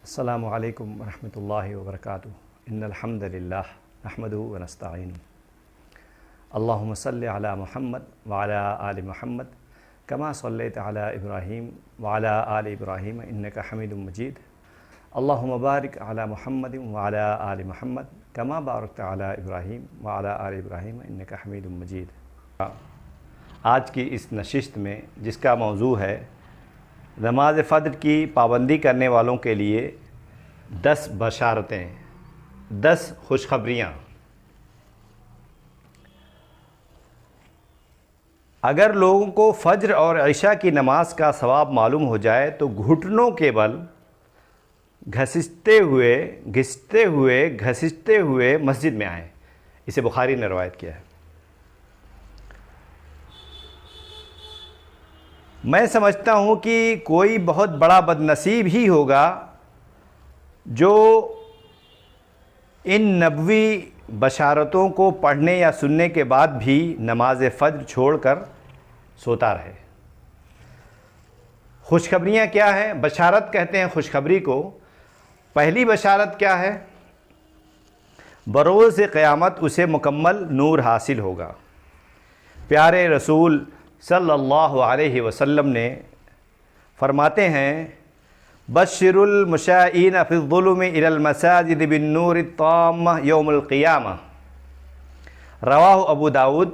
السلام علیکم ورحمۃ اللہ وبرکاتہ ان الحمد للہ نحمدہ ونستعینہ اللہم صلی علی محمد وعلی آل محمد کما صلیت علی ابراہیم وعلی آل ابراہیم انک حمید مجید اللہم بارک علی محمد وعلی آل محمد کما بارکت علی ابراہیم وعلی آل ابراہیم انک حمید مجید۔ آج کی اس نشست میں جس کا موضوع ہے نماز فجر کی پابندی کرنے والوں کے لیے 10 بشارتیں، 10 خوشخبریاں۔ اگر لوگوں کو فجر اور عشاء کی نماز کا ثواب معلوم ہو جائے تو گھٹنوں کے بل گھستے ہوئے مسجد میں آئیں۔ اسے بخاری نے روایت کیا ہے۔ میں سمجھتا ہوں کہ کوئی بہت بڑا بد نصیب ہی ہوگا جو ان نبوی بشارتوں کو پڑھنے یا سننے کے بعد بھی نماز فجر چھوڑ کر سوتا رہے۔ خوشخبریاں کیا ہیں؟ بشارت کہتے ہیں خوشخبری کو۔ پہلی بشارت کیا ہے؟ بروز قیامت اسے مکمل نور حاصل ہوگا۔ پیارے رسول صلی اللہ علیہ وسلم نے فرماتے ہیں بشر المشائین فی الظلم الی المساجد بالنور التام یوم القیامہ، رواہ ابو داود،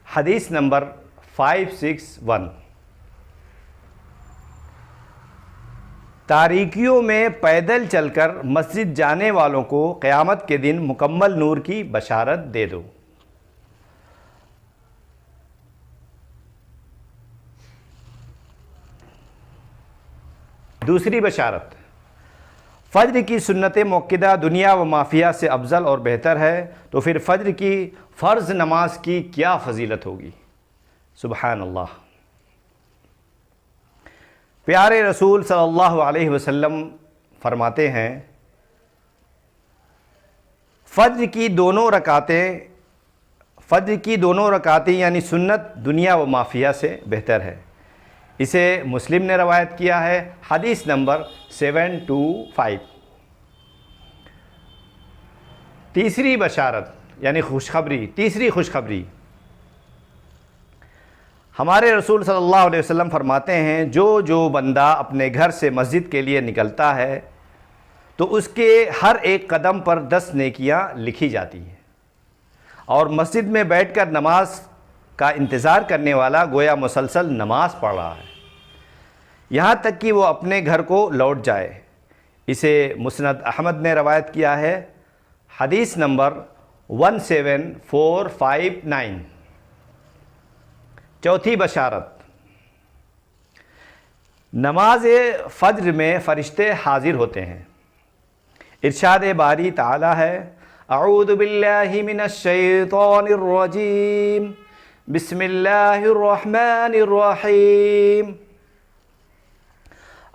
حدیث نمبر 561۔ تاریکیوں میں پیدل چل کر مسجد جانے والوں کو قیامت کے دن مکمل نور کی بشارت دے دو۔ دوسری بشارت، فجر کی سنت موقدہ دنیا و مافیہ سے افضل اور بہتر ہے تو پھر فجر کی فرض نماز کی کیا فضیلت ہوگی؟ سبحان اللہ۔ پیارے رسول صلی اللہ علیہ وسلم فرماتے ہیں فجر کی دونوں رکعتیں یعنی سنت دنیا و مافیہ سے بہتر ہے۔ اسے مسلم نے روایت کیا ہے، حدیث نمبر 725۔ تیسری بشارت یعنی تیسری خوشخبری، ہمارے رسول صلی اللہ علیہ وسلم فرماتے ہیں جو بندہ اپنے گھر سے مسجد کے لیے نکلتا ہے تو اس کے ہر ایک قدم پر 10 نیکیاں لکھی جاتی ہیں، اور مسجد میں بیٹھ کر نماز کا انتظار کرنے والا گویا مسلسل نماز پڑھ رہا ہے یہاں تک کہ وہ اپنے گھر کو لوٹ جائے۔ اسے مسند احمد نے روایت کیا ہے، حدیث نمبر 17459۔ چوتھی بشارت، نماز فجر میں فرشتے حاضر ہوتے ہیں۔ ارشاد باری تعالی ہے، اعوذ باللہ من الشیطان الرجیم، بسم اللہ الرحمن الرحیم،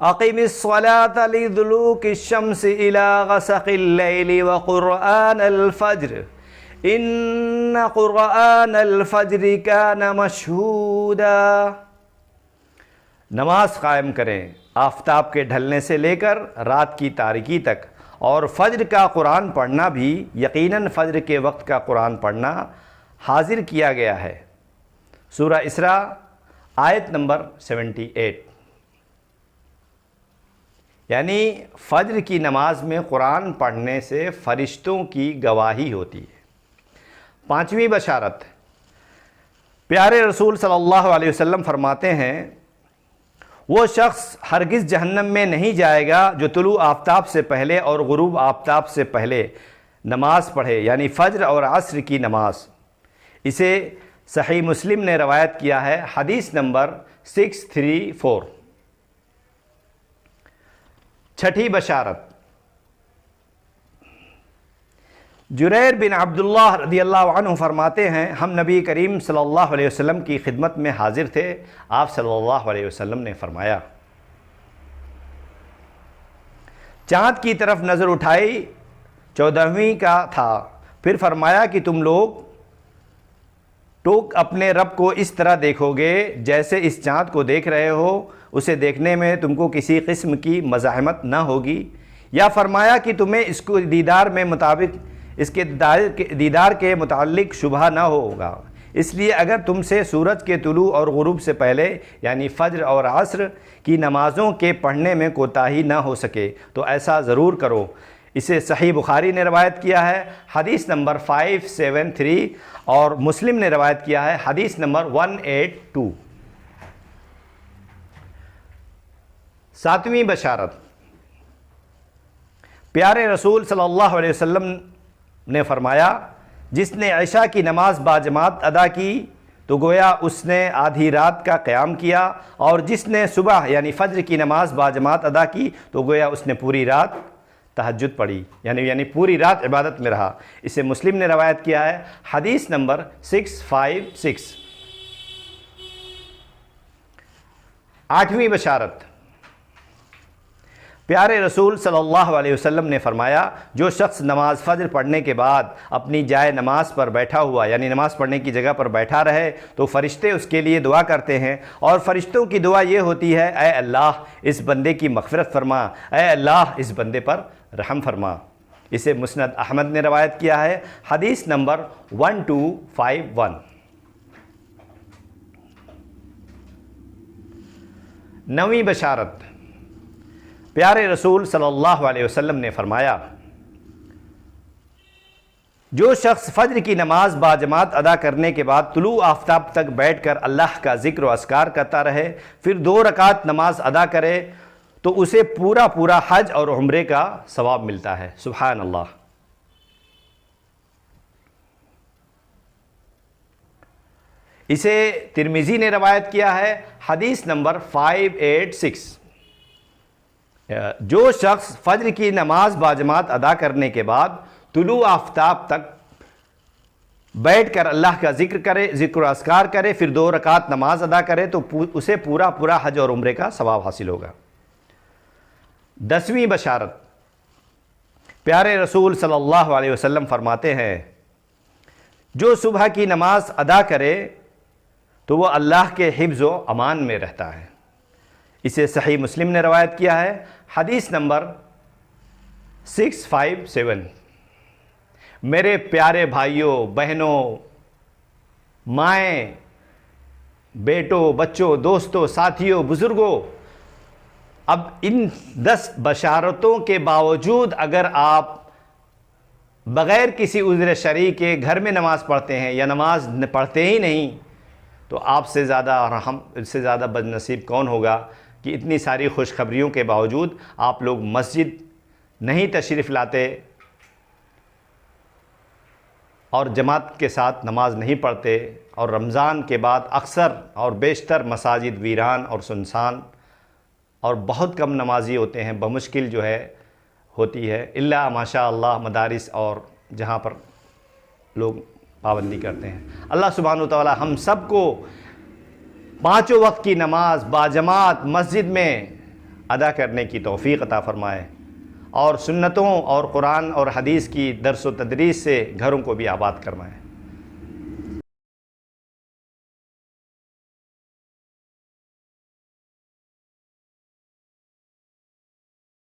اقم الصلاة لدلوک الشمس الى غسق اللیل وقرآن الفجر ان قرآن الفجر کان مشہودا۔ نماز قائم کریں آفتاب کے ڈھلنے سے لے کر رات کی تاریکی تک، اور فجر کا قرآن پڑھنا بھی، یقیناً فجر کے وقت کا قرآن پڑھنا حاضر کیا گیا ہے۔ سورہ اسراء آیت نمبر 78۔ یعنی فجر کی نماز میں قرآن پڑھنے سے فرشتوں کی گواہی ہوتی ہے۔ پانچویں بشارت، پیارے رسول صلی اللہ علیہ وسلم فرماتے ہیں وہ شخص ہرگز جہنم میں نہیں جائے گا جو طلوع آفتاب سے پہلے اور غروب آفتاب سے پہلے نماز پڑھے، یعنی فجر اور عصر کی نماز۔ اسے صحیح مسلم نے روایت کیا ہے، حدیث نمبر 634۔ چھٹی بشارت، جریر بن عبداللہ رضی اللہ عنہ فرماتے ہیں ہم نبی کریم صلی اللہ علیہ وسلم کی خدمت میں حاضر تھے۔ آپ صلی اللہ علیہ وسلم نے فرمایا، چاند کی طرف نظر اٹھائی، 14ویں کا تھا، پھر فرمایا کہ تم لوگ تو اپنے رب کو اس طرح دیکھو گے جیسے اس چاند کو دیکھ رہے ہو، اسے دیکھنے میں تم کو کسی قسم کی مزاحمت نہ ہوگی۔ یا فرمایا کہ تمہیں اس کو اس کے دیدار کے متعلق شبہ نہ ہوگا، اس لیے اگر تم سے سورج کے طلوع اور غروب سے پہلے یعنی فجر اور عصر کی نمازوں کے پڑھنے میں کوتاہی نہ ہو سکے تو ایسا ضرور کرو۔ اسے صحیح بخاری نے روایت کیا ہے حدیث نمبر 573، اور مسلم نے روایت کیا ہے حدیث نمبر 182۔ ساتویں بشارت، پیارے رسول صلی اللہ علیہ وسلم نے فرمایا جس نے عشاء کی نماز باجماعت ادا کی تو گویا اس نے آدھی رات کا قیام کیا، اور جس نے صبح یعنی فجر کی نماز باجماعت ادا کی تو گویا اس نے پوری رات تہجد پڑھی، یعنی پوری رات عبادت میں رہا۔ اسے مسلم نے روایت کیا ہے حدیث نمبر 656۔ آٹھویں بشارت، پیارے رسول صلی اللہ علیہ وسلم نے فرمایا جو شخص نماز فجر پڑھنے کے بعد اپنی جائے نماز پر بیٹھا ہوا یعنی نماز پڑھنے کی جگہ پر بیٹھا رہے تو فرشتے اس کے لیے دعا کرتے ہیں، اور فرشتوں کی دعا یہ ہوتی ہے اے اللہ اس بندے کی مغفرت فرما، اے اللہ اس بندے پر رحم فرما۔ اسے مسند احمد نے روایت کیا ہے حدیث نمبر 1251۔ نویں بشارت، پیارے رسول صلی اللہ علیہ وسلم نے فرمایا جو شخص فجر کی نماز باجماعت ادا کرنے کے بعد طلوع آفتاب تک بیٹھ کر اللہ کا ذکر و اذکار کرتا رہے پھر 2 رکعت نماز ادا کرے تو اسے پورا حج اور عمرے کا ثواب ملتا ہے۔ سبحان اللہ۔ اسے ترمذی نے روایت کیا ہے حدیث نمبر 586۔ جو شخص فجر کی نماز باجماعت ادا کرنے کے بعد طلوع آفتاب تک بیٹھ کر اللہ کا ذکر و اذکار کرے پھر 2 رکعت نماز ادا کرے تو اسے پورا حج اور عمرے کا ثواب حاصل ہوگا۔ 10ویں بشارت، پیارے رسول صلی اللہ علیہ وسلم فرماتے ہیں جو صبح کی نماز ادا کرے تو وہ اللہ کے حفظ و امان میں رہتا ہے۔ اسے صحیح مسلم نے روایت کیا ہے حدیث نمبر 657۔ میرے پیارے بھائیوں بہنوں، مائیں، بیٹوں، بچوں، دوستوں، ساتھیوں، بزرگوں، اب ان 10 بشارتوں کے باوجود اگر آپ بغیر کسی عذر شرعی کے گھر میں نماز پڑھتے ہیں یا نماز پڑھتے ہی نہیں تو آپ سے زیادہ بد نصیب کون ہوگا کہ اتنی ساری خوشخبریوں کے باوجود آپ لوگ مسجد نہیں تشریف لاتے اور جماعت کے ساتھ نماز نہیں پڑھتے، اور رمضان کے بعد اکثر اور بیشتر مساجد ویران اور سنسان اور بہت کم نمازی ہوتے ہیں، بمشکل ہوتی ہے الا ماشاء اللہ مدارس اور جہاں پر لوگ پابندی کرتے ہیں۔ اللہ سبحانہ و تعالی ہم سب کو 5 وقت کی نماز باجماعت مسجد میں ادا کرنے کی توفیق عطا فرمائے، اور سنتوں اور قرآن اور حدیث کی درس و تدریس سے گھروں کو بھی آباد کروائے۔